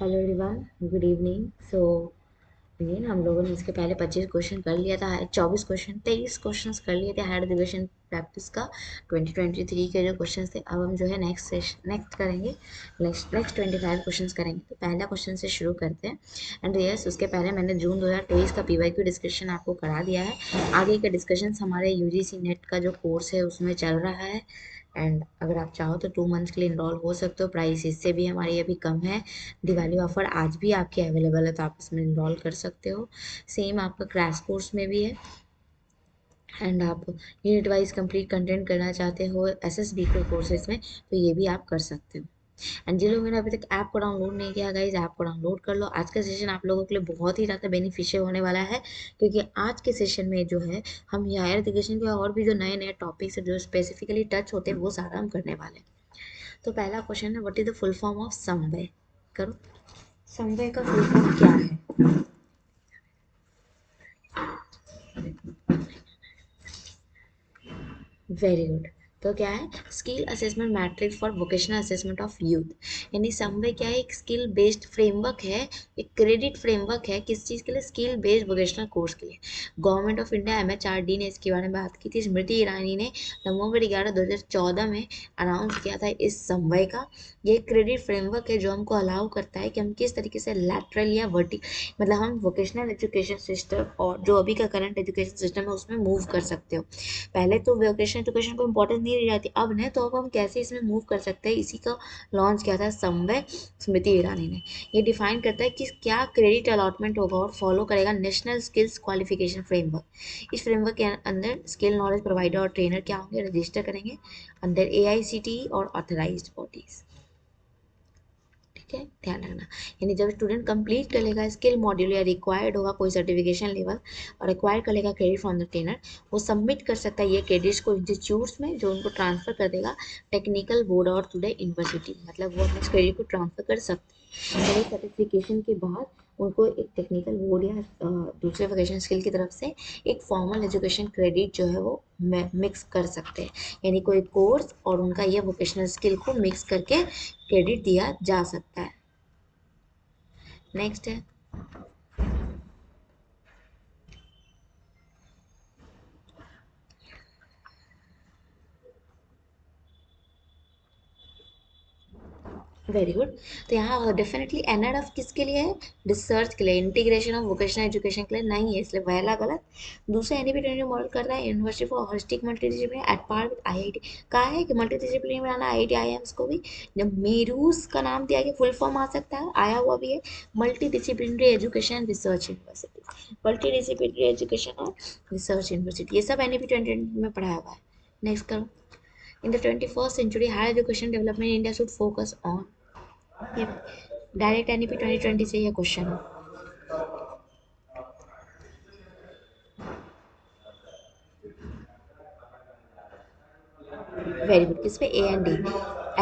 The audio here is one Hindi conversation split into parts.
Hello everyone, good evening. Again हम लोगों ने इसके पहले 25 क्वेश्चन कर लिया था। 24 क्वेश्चन 23 क्वेश्चंस कर लिए थे हायर एजुकेशन प्रैक्टिस का 2023 के जो क्वेश्चन थे। अब हम जो है नेक्स्ट करेंगे, नेक्स्ट 25 क्वेश्चंस करेंगे। तो पहला क्वेश्चन से शुरू करते हैं। एंड यस, उसके पहले मैंने जून 2023 का पीवाईक्यू डिस्कशन आपको करा दिया है। आगे के डिस्कशन हमारे यूजीसी नेट का जो कोर्स है उसमें चल रहा है। एंड अगर आप चाहो तो 2 मंथ्स के लिए इनरोल हो सकते हो। प्राइस इससे भी हमारी अभी कम है। दिवाली ऑफर आज भी आपके अवेलेबल है, तो आप इसमें इनरोल कर सकते हो। सेम आपका क्रैश कोर्स में भी है। एंड आप यूनिट वाइज कंप्लीट कंटेंट करना चाहते हो एसएसबी के कोर्सेज में, तो ये भी आप कर सकते हो। एंड जिन लोगों ने अभी तक ऐप को डाउनलोड नहीं किया, गाइज ऐप को डाउनलोड कर लो। आज का सेशन आप लोगों के लिए बहुत ही ज़्यादा बेनिफिशियल होने वाला है, क्योंकि आज के सेशन में जो है हम हायर एजुकेशन के और भी जो नए नए टॉपिक्स है जो स्पेसिफिकली टच होते हैं वो सारा हम करने वाले हैं। तो पहला क्वेश्चन है, what is the full form of SAMVAY. करो, समवे का फुल फॉर्म क्या है। Very good. तो क्या है, skill assessment matrix for vocational assessment of youth. यानी समवे क्या है, एक स्किल बेस्ड फ्रेमवर्क है, एक क्रेडिट फ्रेमवर्क है। किस चीज़ के लिए, स्किल बेस्ड वोकेशनल कोर्स के लिए। गवर्नमेंट ऑफ इंडिया एमएचआरडी ने इसके बारे में बात की थी। स्मृति ईरानी ने नवंबर 11 2014 में अनाउंस किया था इस समवे का। ये क्रेडिट फ्रेमवर्क है जो हमको अलाउ करता है कि हम किस तरीके से लैटरल या वर्टी, मतलब हम वोकेशनल एजुकेशन सिस्टम और जो अभी का करंट एजुकेशन सिस्टम है उसमें मूव कर सकते हो। पहले तो वोकेशनल एजुकेशन को इम्पोर्टेंस नहीं दी जाती, अब ने तो अब हम कैसे इसमें मूव कर सकते हैं, इसी का लॉन्च किया था समवे स्मृति ईरानी ने। ये डिफाइन करता है कि क्या क्रेडिट अलॉटमेंट होगा और फॉलो करेगा नेशनल स्किल्स क्वालिफिकेशन फ्रेमवर्क। इस फ्रेमवर्क के अंदर स्किल नॉलेज प्रोवाइडर और ट्रेनर क्या होंगे, रजिस्टर करेंगे अंडर एआईसीटीई और ऑथराइज्ड बॉडीज। ठीक है, ध्यान रखना। यानी जब स्टूडेंट कंप्लीट कर लेगा स्किल मॉड्यूल या रिक्वायर्ड होगा कोई सर्टिफिकेशन लेवल और रिक्वायर कर लेगा क्रेडिट फ्रॉम द ट्रेनर, वो सबमिट कर सकता है ये क्रेडिट्स को इंस्टीट्यूट्स में, जो उनको ट्रांसफर कर देगा टेक्निकल बोर्ड और टुडे यूनिवर्सिटी। मतलब वो अपने क्रेडिट को ट्रांसफर कर सकते हैं। तो सर्टिफिकेशन के बाद उनको एक टेक्निकल बोर्ड या दूसरे वोकेशनल स्किल की तरफ से एक फॉर्मल एजुकेशन क्रेडिट जो है वो मिक्स कर सकते हैं। यानी कोई कोर्स और उनका ये वोकेशनल स्किल को मिक्स करके क्रेडिट दिया जा सकता है। नेक्स्ट है, वेरी गुड। तो यहाँ डेफिनेटली एनएडएफ किसके लिए है, रिसर्च के लिए, इंटीग्रेशन ऑफ वोकेशनल एजुकेशन के लिए नहीं है, इसलिए पहला गलत। दूसरा एनईपी ट्रेनिंग मॉडल कर रहा है university for holistic multidisciplinary at par with IIT. कहा है कि मल्टीडिसिप्लिनरी बनाना आईआईटी आईएम्स को भी। जब मेरूस का नाम दिया गया, फुल फॉर्म आ सकता है, आया हुआ भी है, multi disciplinary education research university, multi disciplinary education और रिसर्च यूनिवर्सिटी, ये सब एनईपी 2020 में पढ़ाया हुआ है। नेक्स्ट करो, in the 21st century higher education development in India should focus on। ये डायरेक्ट एनईपी 2020 से ये क्वेश्चन है। Very good. किस पे, A and D,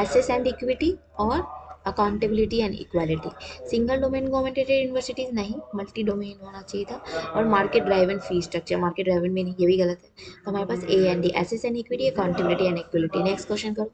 access and equity और accountability and equality. Single domain government universities नहीं, मल्टी डोमेन होना चाहिए था। और market driven fee structure, market driven में नहीं, ये भी गलत है। तो हमारे पास A and D, access and equity, accountability and equality. Next question करो।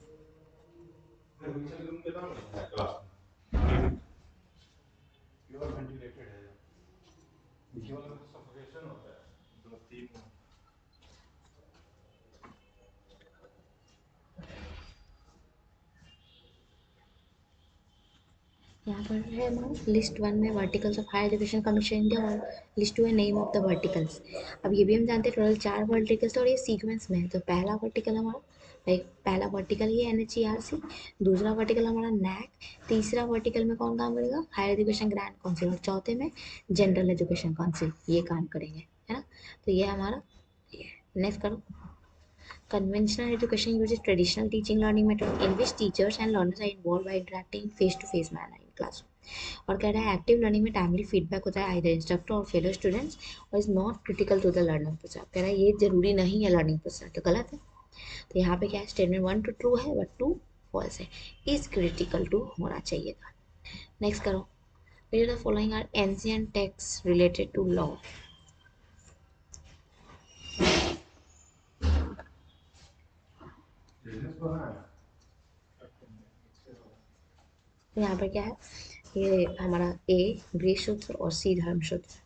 यहाँ पर है हमारा लिस्ट वन में verticals of higher education commission India और लिस्ट टू है नेम ऑफ द वर्टिकल्स। अब ये भी हम जानते हैं टोटल 4 वर्टिकल्स और ये सीक्वेंस में है। तो पहला वर्टिकल हमारा, लाइक पहला वर्टिकल ये एनएचईआरसी, दूसरा वर्टिकल हमारा नैक, तीसरा वर्टिकल में कौन काम करेगा, हायर एजुकेशन ग्रांट काउंसिल, और चौथे में जनरल एजुकेशन काउंसिल, ये काम करेंगे, है ना। तो ये हमारा, नेक्स्ट करो। Conventional education uses traditional teaching learning method in which teachers and learners are involved by interacting in face-to-face manner in classroom। और कह रहा है एक्टिव लर्निंग में टाइमली फीडबैक होता है आइदर इंस्ट्रक्टर और फेलो स्टूडेंट्स और is not critical to the learning process. कह रहा है ये जरूरी नहीं है लर्निंग प्रोसेस, तो गलत है। तो यहाँ पे क्या है, स्टेटमेंट 1 to ट्रू है बट 2 फॉल्स है, इज क्रिटिकल टू होना चाहिए था। नेक्स्ट करो, which of the following are ancient texts related to law। तो यहाँ पर क्या है, ये हमारा ए गृह सूत्र और सी धर्म सूत्र।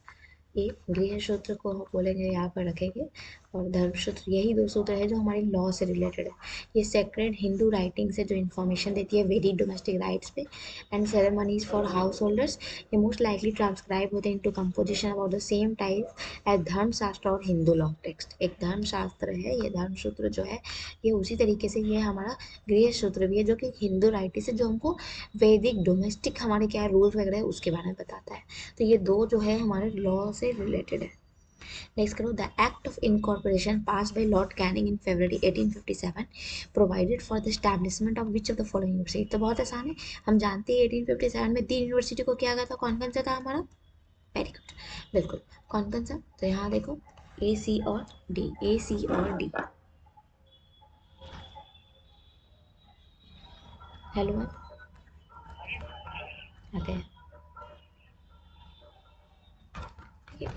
ये गृह सूत्र को हम बोलेंगे यहाँ पर रखेंगे, और धर्मसूत्र यही दो सूत्र है जो हमारी लॉ से रिलेटेड है। ये सेक्रेड हिंदू राइटिंग से जो इन्फॉर्मेशन देती है वेदिक डोमेस्टिक राइट्स पे and ceremonies for householders, ये मोस्ट लाइकली ट्रांसक्राइब होते हैं into composition about the same type as Dharmashastra और हिंदू लॉ टेक्स्ट। एक धर्मशास्त्र है ये, धर्मसूत्र जो है ये उसी तरीके से ये हमारा गृह सूत्र भी है जो कि हिंदू राइटिंग से जो हमको वैदिक डोमेस्टिक हमारे क्या रूल्स वगैरह है उसके बारे में बताता है। तो ये दो जो है हमारे लॉ से रिलेटेड है। नेक्स्ट करो, the act of incorporation pass by Lord Canning in February 1857 provided for the establishment of which of the following university. तो बहुत आसान है, हम जानते हैं 1857 में तीन यूनिवर्सिटी को किया गया था। कौन कौन सा था हमारा? वेरी गुड, बिल्कुल। कौन कौन सा? तो यहाँ देखो, ए सी और डी, ए सी और डी। हेलो मैम, आते हैं।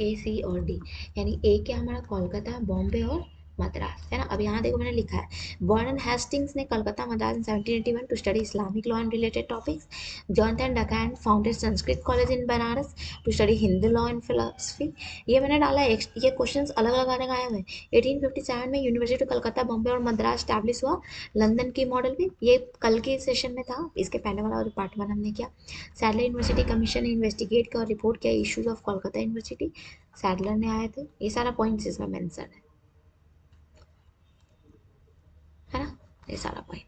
ए सी और डी, यानी ए क्या हमारा कोलकाता, बॉम्बे और मद्रास, है ना। अब यहाँ देखो मैंने लिखा है, वारन हेस्टिंग्स ने Calcutta Madras in 1781 to study Islamic law and related topics. Jonathan Duncan founded Sanskrit college in Banaras to study Hindu law and philosophy. ये मैंने डाला है, ये क्वेश्चंस अलग अलग आने का आया है। 1857 में यूनिवर्सिटी कलकत्ता, बॉम्बे और मद्रास स्टैब्लिश हुआ लंदन की मॉडल में। ये कल के सेशन में था, इसके पहले वाला पार्ट वन हमने किया। सैडलर यूनिवर्सिटी कमीशन ने इन्वेस्टिगेट किया और रिपोर्ट किया issues of Kolkata university, Sadler ने आए थे। ये सारा पॉइंट्स इसमें मेंशन है ना, ये सारा point.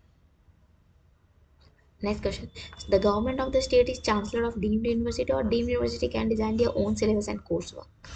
Next question, the government of the state is chancellor of deemed university और deemed university can design their own syllabus and course work.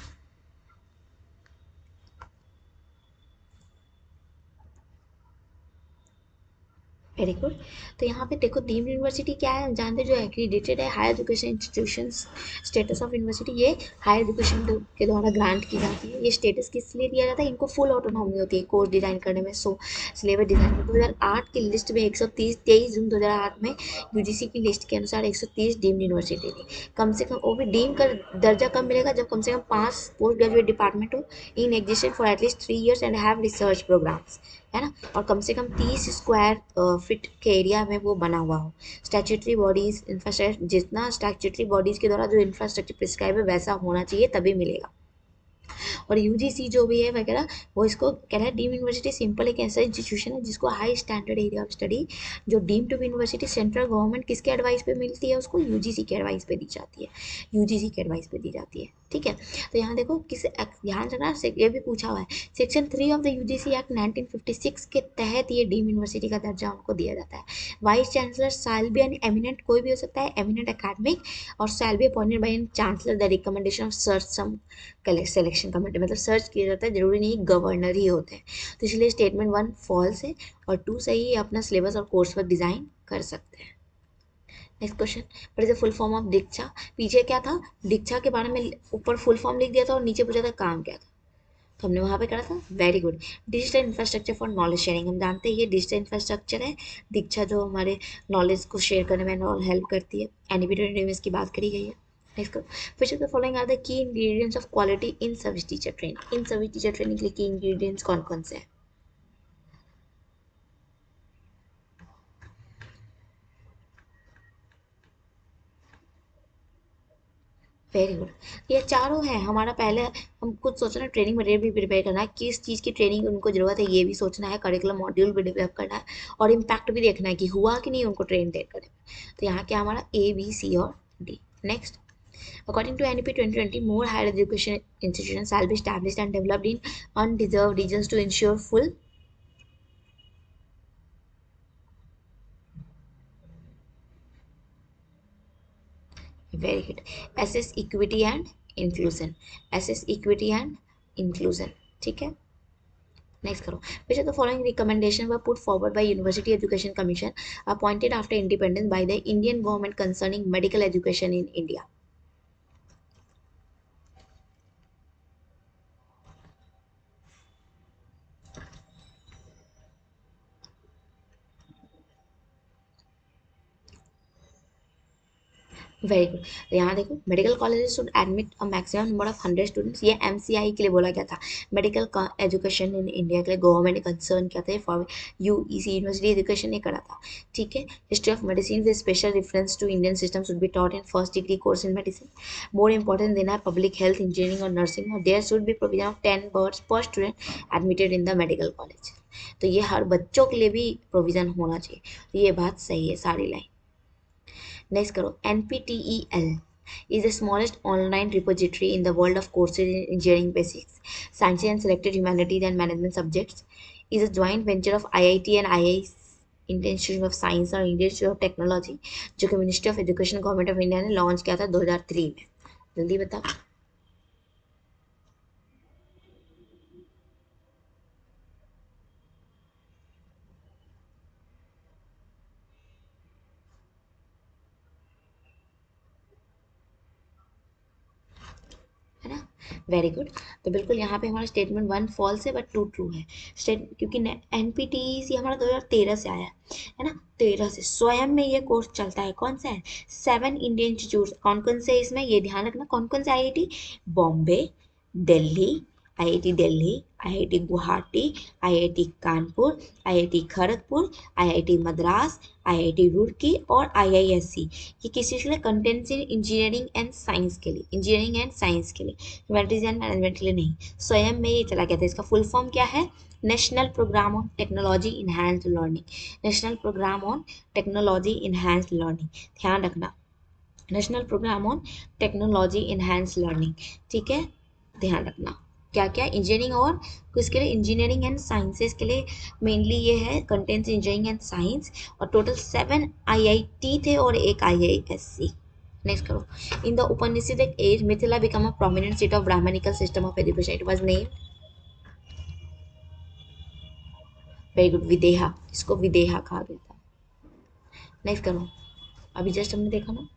Very good. तो यहाँ पे देखो, डीम्ड यूनिवर्सिटी क्या है, हम जानते हैं जो एक्रीडिटेड है higher education institution. Status of university ये हायर एजुकेशन के द्वारा ग्रांट की जाती है। ये स्टेटस किस लिए दिया जाता है? इनको फुल ऑटोनॉमी होती है कोर्स डिजाइन करने में, सो सिलेबस डिजाइन में। 2008 की लिस्ट में 130, 23 जून 2008 में यूजीसी की लिस्ट के अनुसार 130 डीम्ड यूनिवर्सिटी थी। कम से कम वो भी डीम का दर्जा कब मिलेगा? जब कम से कम 5 पोस्ट ग्रेजुएट डिपार्टमेंट हो in existent for at least 3 years and have research programmes, है ना, और कम से कम 30 स्क्वायर फीट के एरिया में वो बना हुआ हो। स्टैट्यूटरी बॉडीज इंफ्रास्ट्रक्चर, जितना स्टैट्यूटरी बॉडीज के द्वारा जो इंफ्रास्ट्रक्चर प्रिस्क्राइब है वैसा होना चाहिए तभी मिलेगा। और यूजीसी जो भी है वगैरह, वो इसको कह रहा है डीम यूनिवर्सिटी सिंपल एक ऐसा इंस्टीट्यूशन है जिसको high standard area of study, जो deemed to be university central government किसके एडवाइस पे मिलती है, उसको यूजीसी के एडवाइस पे दी जाती है, यूजीसी के एडवाइस पे दी जाती है। ठीक है, तो यहाँ देखो किस ध्यान रखना, ये भी पूछा हुआ है, section 3 of the UGC act 1956 के तहत ये डीम यूनिवर्सिटी का दर्जा उनको दिया जाता है। Vice chancellor shall be an eminent, कोई भी हो सकता है, एमिनेंट एकेडमिक, और shall be appointed by an chancellor the recommendation of search cum selection committee, मतलब सर्च किया जाता है, जरूरी नहीं गवर्नर ही होते हैं। तो इसलिए स्टेटमेंट 1 फॉल्स है और 2 सही है, अपना सिलेबस और कोर्स वर्क डिजाइन कर सकते हैं। Next question, what is the full form of Diksha. पीछे क्या था, दीक्षा के बारे में ऊपर फुल फॉर्म लिख दिया था और नीचे पूछा था काम क्या था, तो हमने वहाँ पे करा था। Very good, digital infrastructure for knowledge sharing. हम जानते हैं ये डिजिटल इंफ्रास्ट्रक्चर है, दीक्षा जो हमारे नॉलेज को शेयर करने में हेल्प करती है। एनईपी 2020 में इसकी बात करी गई है। नेक्स्ट करो, which of the following are the key ingredients of quality in service teacher training। In service teacher training के लिए की इंग्रेडिएंट्स कौन कौन से हैं? वेरी गुड, ये चारों हैं हमारा। पहले हम खुद सोचना ट्रेनिंग मटेरियल भी प्रिपेयर करना है, किस चीज़ की ट्रेनिंग उनको जरूरत है ये भी सोचना है, करिकुलम मॉड्यूल भी डेवलप करना है, और इम्पैक्ट भी देखना है कि हुआ कि नहीं उनको ट्रेन देर करें। तो यहाँ क्या हमारा ए बी सी और D. Next, according to NEP 2020, more higher education institutions shall be established and developed in undeserved regions to ensure full। Very good, access equity and inclusion, access equity and inclusion. ठीक है, नेक्स्ट करो, which of the following recommendation were put forward by University Education Commission appointed after independence by the Indian government concerning medical education in India। Very good. यहाँ देखो, medical colleges should admit a maximum number of 100 students, ये एमसीआई के लिए बोला गया था। मेडिकल एजुकेशन इन इंडिया के लिए गवर्नमेंट ने कंसर्न किया था फॉर यूईसी यूनिवर्सिटी एजुकेशन ने करा था। ठीक है। History of medicine with special reference to Indian system should be taught in first degree course in medicine. More important देना है पब्लिक हेल्थ, इंजीनियरिंग और नर्सिंग, और there should be provision of 10 beds per student admitted in the medical college. तो ये हर बच्चों के लिए भी प्रोविजन होना चाहिए। तो ये बात सही है सारी लाइन। नेक्स्ट करो, NPTEL is the smallest online repository in the world of courses in engineering basics, science and selected humanities and management subjects. Is a joint venture of IIT and IIS, Indian Institute of Science और Indian Institute of Technology, जो कि ministry of education government of India ने लॉन्च किया था 2003 में। जल्दी बताओ। है ना। Very good. तो बिल्कुल यहाँ पे हमारा स्टेटमेंट 1 फॉल्स है बट 2 ट्रू है। स्टेट क्योंकि NPTEC हमारा 2013 से आया है ना, 13 से स्वयं में ये कोर्स चलता है। कौन सा है? 7 इंडियन इंस्टीट्यूट। कौन कौन से इसमें, ये ध्यान रखना, कौन कौन से IIT? Bombay, Delhi, IIT Delhi, IIT Guwahati, IIT Kanpur, IIT Kharagpur, IIT Madras, IIT Roorkee और IISc। ये किस चीज़ के लिए? Contents in engineering and science के लिए, इंजीनियरिंग एंड साइंस के लिए, ह्यूमैनिटीज एंड मैनेजमेंट के लिए नहीं। स्वयं में ये चला गया था। इसका फुल फॉर्म क्या है? National programme on technology enhanced learning. National programme on technology enhanced learning, ध्यान रखना, national programme on technology enhanced learning. ठीक है, ध्यान रखना। क्या क्या? इंजीनियरिंग और किसके लिए? इंजीनियरिंग एंड साइंसेस के लिए मेनली ये है, कंटेंट्स इंजीनियरिंग एंड साइंस। और टोटल 7 IIT थे और एक IISc। नेक्स्ट करो, in the Upanishad age Mithila became a prominent seat of Brahmanical system of education, it was name. Very good, Videha, इसको विदेहा कहा गया था। नेक्स्ट करो, अभी जस्ट हमने देखा ना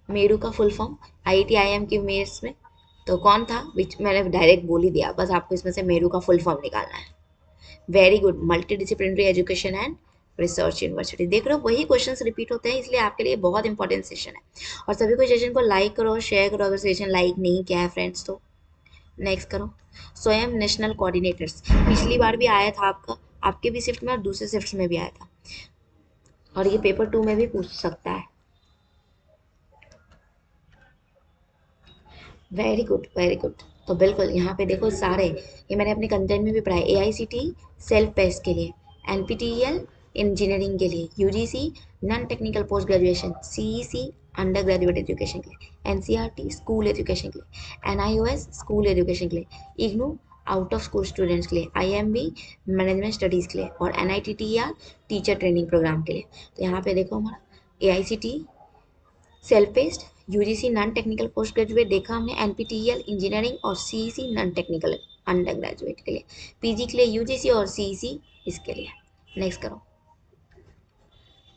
मेरू का फुल फॉर्म, IIT IIM की मेयर्स में तो कौन था? विच मैंने डायरेक्ट बोल ही दिया, बस आपको इसमें से मेरू का फुल फॉर्म निकालना है। Very good, multi disciplinary education and research university. देख रहे हो, वही क्वेश्चंस रिपीट होते हैं, इसलिए आपके लिए बहुत इंपॉर्टेंट सेशन है। और सभी को सेशन को लाइक करो और शेयर करो अगर सेशन लाइक नहीं किया है फ्रेंड्स तो। नेक्स्ट करो, स्वयं नेशनल कोऑर्डिनेटर्स, पिछली बार भी आया था आपका, आपके भी शिफ्ट में और दूसरे शिफ्ट में भी आया था, और ये पेपर 2 में भी पूछ सकता है। Very good, very good. तो बिल्कुल यहाँ पे देखो सारे, ये मैंने अपने कंटेंट में भी पढ़ा है। AICT सेल्फ पेस्ट के लिए, NPTEL इंजीनियरिंग के लिए, UGC non technical post graduation, CEC under graduate education के लिए, NCERT स्कूल एजुकेशन के लिए, NIOS स्कूल एजुकेशन के लिए, IGNOU out of school students के लिए, IMB मैनेजमेंट स्टडीज़ के लिए, और NITTER टीचर ट्रेनिंग प्रोग्राम के लिए। तो यहाँ पे देखो हमारा AICT self paste, UGC non technical post graduate देखा हमने, NPTEL इंजीनियरिंग और CEC non technical under graduate के लिए, PG के लिए UGC और CEC इसके लिए। नेक्स्ट करो,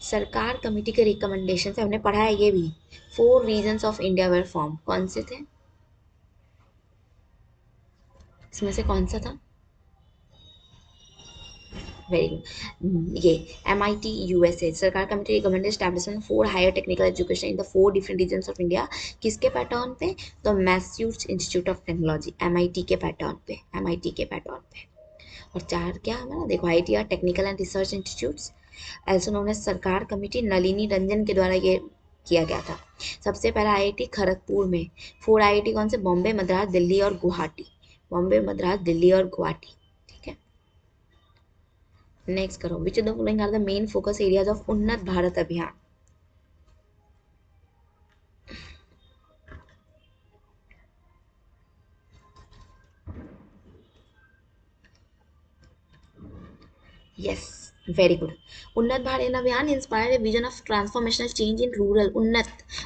सरकार कमेटी के रिकमेंडेशन से हमने पढ़ा है ये भी, 4 regions of India were form, कौन से थे? इसमें से कौन सा था? वेरी गुड, ये MIT USA, Sarkar committee recommended establishment 4 higher technical education in the 4 different regions of India. किसके पैटर्न पे? तो Massachusetts institute of technology, MIT के पैटर्न पे, MIT के पैटर्न पे। और 4 क्या हमारा देखो, IITR technical and research institutes, ऐसा उन्होंने सरकार कमेटी नलिनी रंजन के द्वारा ये किया गया था। सबसे पहला IIT खड़गपुर में, 4 IIT कौन से? बॉम्बे, मद्रास, दिल्ली और गुवाहाटी, बॉम्बे, मद्रास, दिल्ली और गुवाहाटी। ठीक है, नेक्स्ट करो, which of the following are the main focus areas of Unnat Bharat Abhiyan? Yes, very good. Unnat Bharat Abhiyan inspire a vision of transformational change in rural,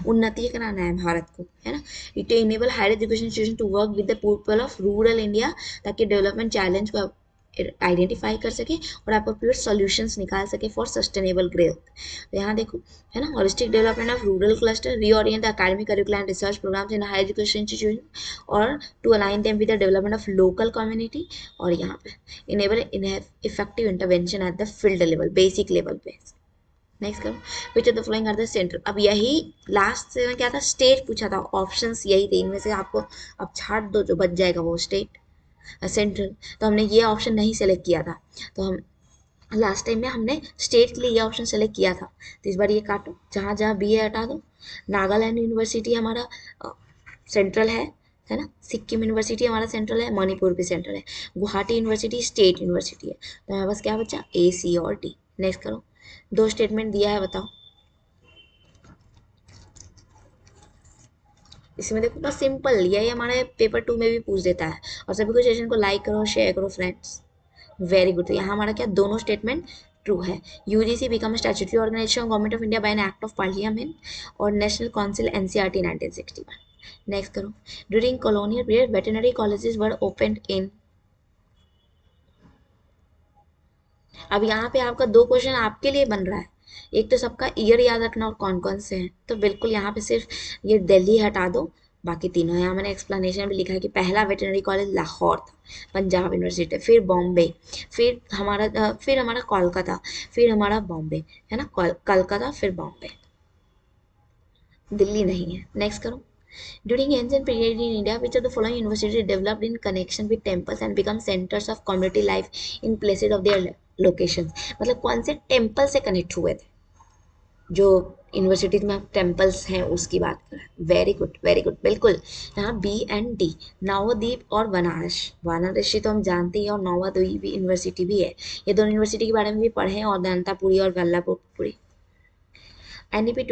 उन्नति कराना है भारत को, है ना। It enable higher education institution to work with the people of rural India, ताकि डेवलपमेंट चैलेंज को आइडेंटिफाई कर सके और अप्रोप्रिएट सॉल्यूशंस निकाल सके फॉर सस्टेनेबल ग्रोथ। तो यहाँ देखो, है ना, holistic development of rural cluster, reorient the academic curriculum and research programmes in higher education institution और to align them with the development of local community. और यहाँ पे enable effective intervention at the field level, basic level पे। नेक्स्ट करो, which of the following are the central. अब यही लास्ट से में क्या था, स्टेट पूछा था, ऑप्शंस यही थे, इनमें से आपको अब छाट दो, जो बच जाएगा वो स्टेट सेंट्रल। तो हमने ये ऑप्शन नहीं सेलेक्ट किया था, तो हम लास्ट टाइम में हमने स्टेट के लिए ये ऑप्शन सेलेक्ट किया था, तो इस बार ये काटो, जहाँ जहाँ बी है हटा दो। नागालैंड यूनिवर्सिटी हमारा सेंट्रल है ना, सिक्किम यूनिवर्सिटी हमारा सेंट्रल है, मणिपुर भी सेंट्रल है, गुवाहाटी यूनिवर्सिटी स्टेट यूनिवर्सिटी है, तो हमारे पास क्या बचा, ए सी और डी। नेक्स्ट करो, दो स्टेटमेंट दिया है, बताओ। इसमें देखो बस सिंपल, यही हमारे पेपर 2 में भी पूछ देता है। और सभी को सेशन को लाइक करो, शेयर करो फ्रेंड्स। वेरी गुड, तो यहाँ हमारा क्या, दोनों स्टेटमेंट ट्रू है। UGC become statutory organisation government of India by an act of parliament और नेशनल काउंसिल एनसीईआरटी 1961। नेक्स्ट करो, during colonial period veterinary colleges were open in. अब यहाँ पे आपका दो क्वेश्चन आपके लिए बन रहा है, एक तो सबका ईयर याद रखना और कौन कौन से हैं, तो बिल्कुल यहाँ पे सिर्फ ये दिल्ली हटा दो, बाकी तीनों। यहाँ मैंने एक्सप्लेनेशन भी लिखा है कि पहला वेटरनरी कॉलेज लाहौर था, पंजाब यूनिवर्सिटी, फिर बॉम्बे, फिर हमारा कोलकाता, फिर हमारा बॉम्बे, है ना, कलकत्ता फिर बॉम्बे, दिल्ली नहीं है। नेक्स्ट करो, during ancient period in India, which of the following universities developed in connection with temples and become centers of community life in places of their locations? मतलब कौन से टेम्पल से कनेक्ट हुए थे, जो यूनिवर्सिटीज में टेम्पल्स हैं उसकी बात कर रहे हैं। वेरी गुड वेरी गुड, बिल्कुल। यहाँ बी एंड डी, नवोदीप और बनारस। वाराणसी तो हम जानते ही, और नवोदीप यूनिवर्सिटी भी है, ये दोनों यूनिवर्सिटी के बारे में भी पढ़े हैं, और दंतापुरी और Vallabhpuri. NEP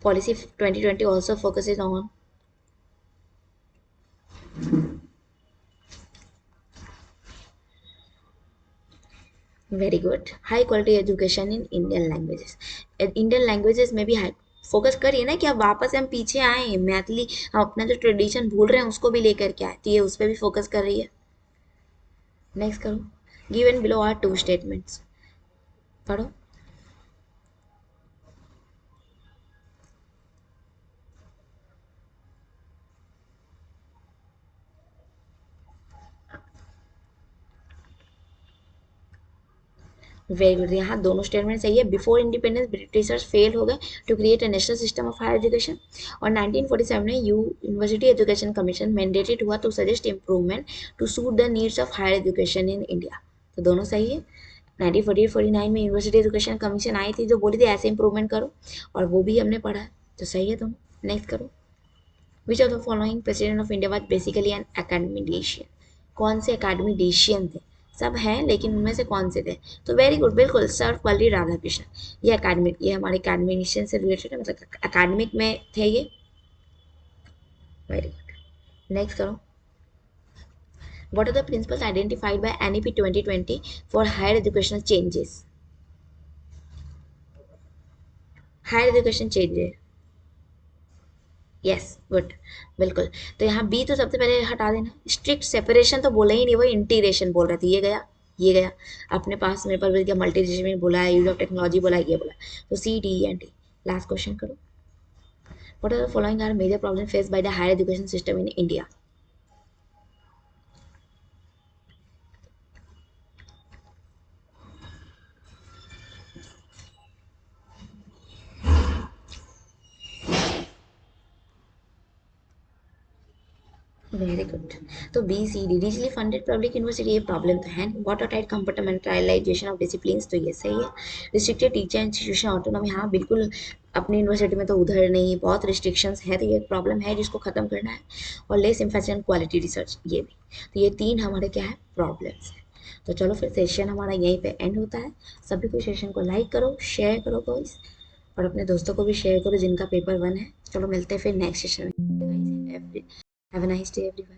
policy 2020 also focuses on। Very good, high quality education in Indian languages. Indian languages में भी हाई फोकस करिए ना, कि अब वापस हम पीछे आए मैथिली, हम अपना जो ट्रेडिशन भूल रहे हैं उसको भी लेकर के आए, तो ये उस पर भी फोकस कर रही है। नेक्स्ट करो, given below are two statements, पढ़ो। वेरी गुड, यहाँ दोनों स्टेटमेंट सही है। बिफोर इंडिपेंडेंस ब्रिटिशर्स फेल हो गए to create a national system of higher education, और 1947 में यूनिवर्सिटी एजुकेशन कमीशन मैंडेटेड हुआ to suggest improvement to suit the needs of higher education in India, तो दोनों सही है। 1948-49 में यूनिवर्सिटी एजुकेशन कमीशन आई थी, जो बोली थी ऐसे इंप्रूवमेंट करो, और वो भी हमने पढ़ा है, तो सही है दोनों। नेक्स्ट करो, which of the following president of India was basically N academician. कौन से एकेडमिशियन थे, सब हैं लेकिन उनमें से कौन से थे, तो वेरी गुड, बिल्कुल सर्वपल्ली राधाकृष्णन। ये एकेडमिक, ये हमारे एकेडमिशियन से रिलेटेड है, मतलब एकेडमिक में थे ये। वेरी गुड, नेक्स्ट करो, what are the principles identified by NEP 2020 for higher educational changes? Higher education changes, yes good, बिल्कुल। तो यहाँ बी तो सबसे पहले हटा देना, स्ट्रिक्ट सेपरेशन तो बोला ही नहीं, वो इंटीग्रेशन बोल रहे थे, ये गया अपने पास, मेरे पास क्या मल्टी डिसिप्लिन बोला है, यूज ऑफ टेक्नोलॉजी बोला है, ये बोला, तो C D and D. Last question करो, what are the following are major problem face by the higher education system in India? Very good, तो B C D, digitally funded public university, ये प्रॉब्लम तो है नहीं। Watertight compartmentalisation of disciplines, तो ये सही है। रिस्ट्रिक्टेड टीचर इंस्टीट्यूशन ऑटोनॉमी, हाँ बिल्कुल, अपनी यूनिवर्सिटी में तो उधर नहीं, बहुत रिस्ट्रिक्शंस है, तो ये प्रॉब्लम है जिसको खत्म करना है। और less emphasis on quality research, ये भी, तो ये तीन हमारे क्या है, प्रॉब्लम्स है। तो चलो फिर सेशन हमारा यहीं पे एंड होता है। सभी को सेशन को लाइक करो, शेयर करो गाइस, और अपने दोस्तों को भी शेयर करो जिनका पेपर 1 है। चलो मिलते हैं फिर नेक्स्ट सेशन में। Have a nice day everyone.